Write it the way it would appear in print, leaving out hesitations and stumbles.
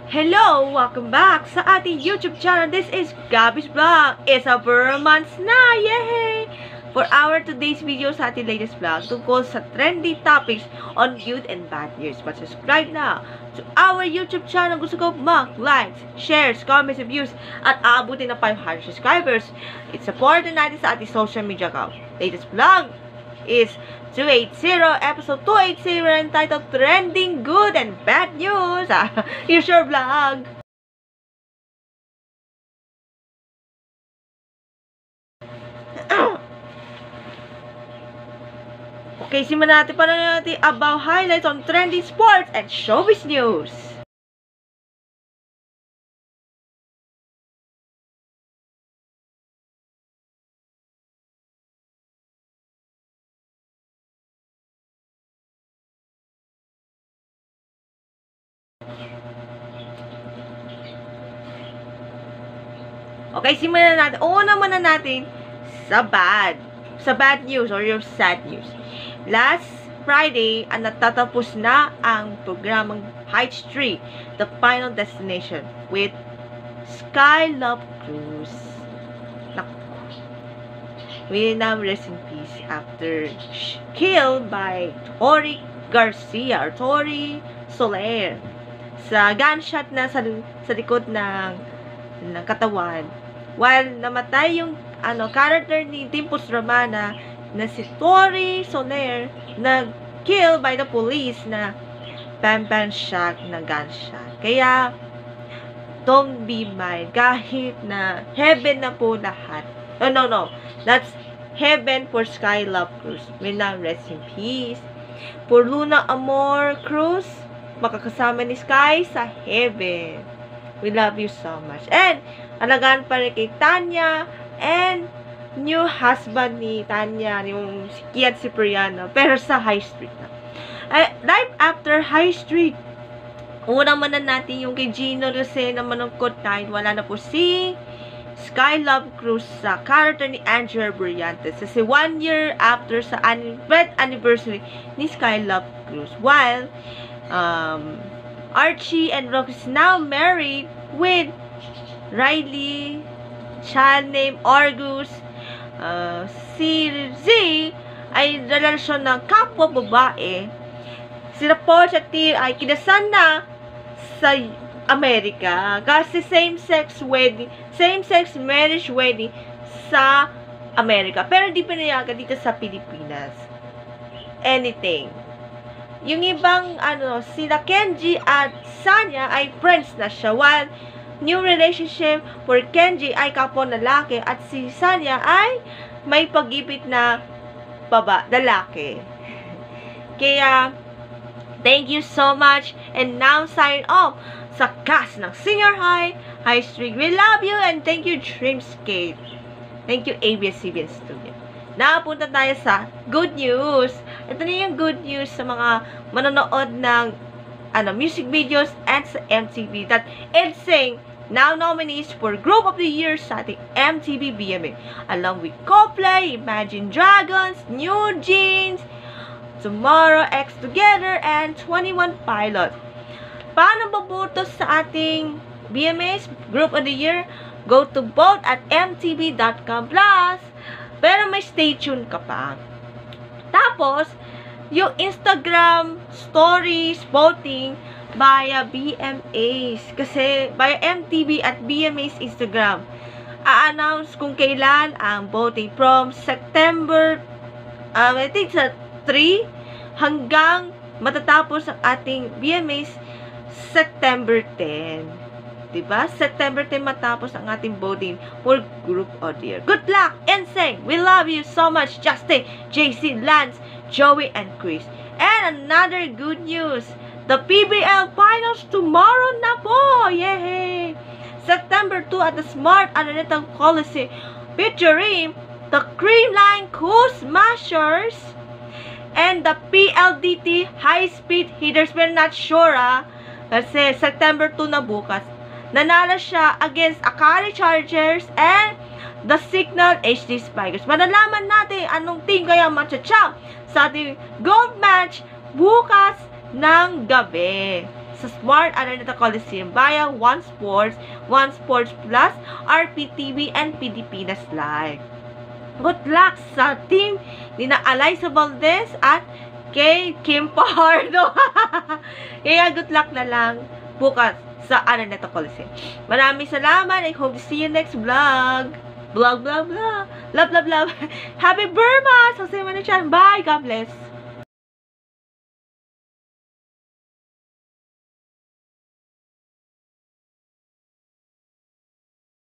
Hello! Welcome back sa ating YouTube channel. This is Gabby's Vlog. It's a months na! Yay! For our today's video sa ating latest vlog tungkol sa trendy topics on good and bad news. But subscribe na to our YouTube channel. Gusto ko mag-likes, shares, comments, and views at aabutin na 500 subscribers. It's supported natin sa ating social media account. Latest vlog is 280, episode 280, entitled Trending Good and Bad News. Here's your vlog. Okay, simulan natin para natin about highlights on trending sports and showbiz news. Okay, simulan natin. Una muna natin sa bad news or your sad news. Last Friday, natatapos na ang programang Heights 3, The Final Destination, with Skylove Cruz. We now rest in peace after killed by Tori Garcia or Tori Soler sa gunshot na sa likod ng katawan. While namatay yung character ni Timpos Romana na si Tori Soler na killed by the police na pampan shock na gunshot. Kaya don't be mad kahit na heaven na po lahat. No. That's heaven for Skylove Cruz. Will now rest in peace. For Luna Amor Cruz, makakasama ni Sky sa heaven. We love you so much. And alagaan pa rin kay Tanya and new husband ni Tanya, yung si Kiat Cipriano, pero sa High Street na. Live after High Street, una muna natin yung kay Gino Lucena manungkot dahil wala na po si Skylove Cruz sa character ni Angela Brillantes. Kasi 1 year after sa red anniversary ni Skylove Cruz. While Archie and Rox is now married with Riley, child named Argus. Si Z ay relasyon ng kapwa babae. Sila po sa Tir ay kinasal na sa Amerika kasi same-sex marriage wedding sa Amerika. Pero di pinayagan dito sa Pilipinas. Anything. Yung ibang sila Kenji at Sanya ay friends na siya. While new relationship for Kenji ay kapwa lalaki at si Sanya ay may pag-ibig na lalaki. Kaya thank you so much and now sign off sa cast ng Senior High Street. We love you and thank you Dreamscape. Thank you ABS-CBN Studio. Napunta tayo sa good news. Ito na yung good news sa mga manonood ng music videos and sa MTV that NSYNC now nominees for Group of the Year sa ating MTV VMA along with Coldplay, Imagine Dragons, New Jeans, Tomorrow X Together, and 21 Pilots. Paano baboto sa ating VMAs Group of the Year? Go to vote at mtv.com+. Pero may stay tuned ka pa. Tapos, yung Instagram stories voting via BMAs. Kasi, via MTV at BMAs Instagram. A-announce kung kailan ang voting from September, I think sa 3 hanggang matatapos ang ating BMAs September 10. Diba? September 10 matapos ang ating voting for Group of the Year. Good luck, NSYNC! We love you so much, Justin, JC, Lance, Joey, and Chris. And another good news, the PBL Finals tomorrow na po! Yay! September 2 at the Smart Araneta Coliseum featuring the Creamline Cool Smashers and the PLDT High Speed Hitters. We're not sure kasi September 2 na bukas. Nanalo siya against Akari Chargers and the Signal HD Spikers. Malalaman natin anong team kaya matcha-champ sa ating gold match bukas ng gabi. sa Smart Araneta Coliseum via One Sports, One Sports Plus, RPTV, and Pilipinas Live. Good luck sa team ni na Alyssa Valdez at kay Kim Pajardo. Kaya good luck na lang bukas sa Araneta Coliseum. Maraming salamat. I hope to see you next vlog. Vlog, vlog, vlog. Love, love, love. Happy Burma! So, see you man. Bye. God bless.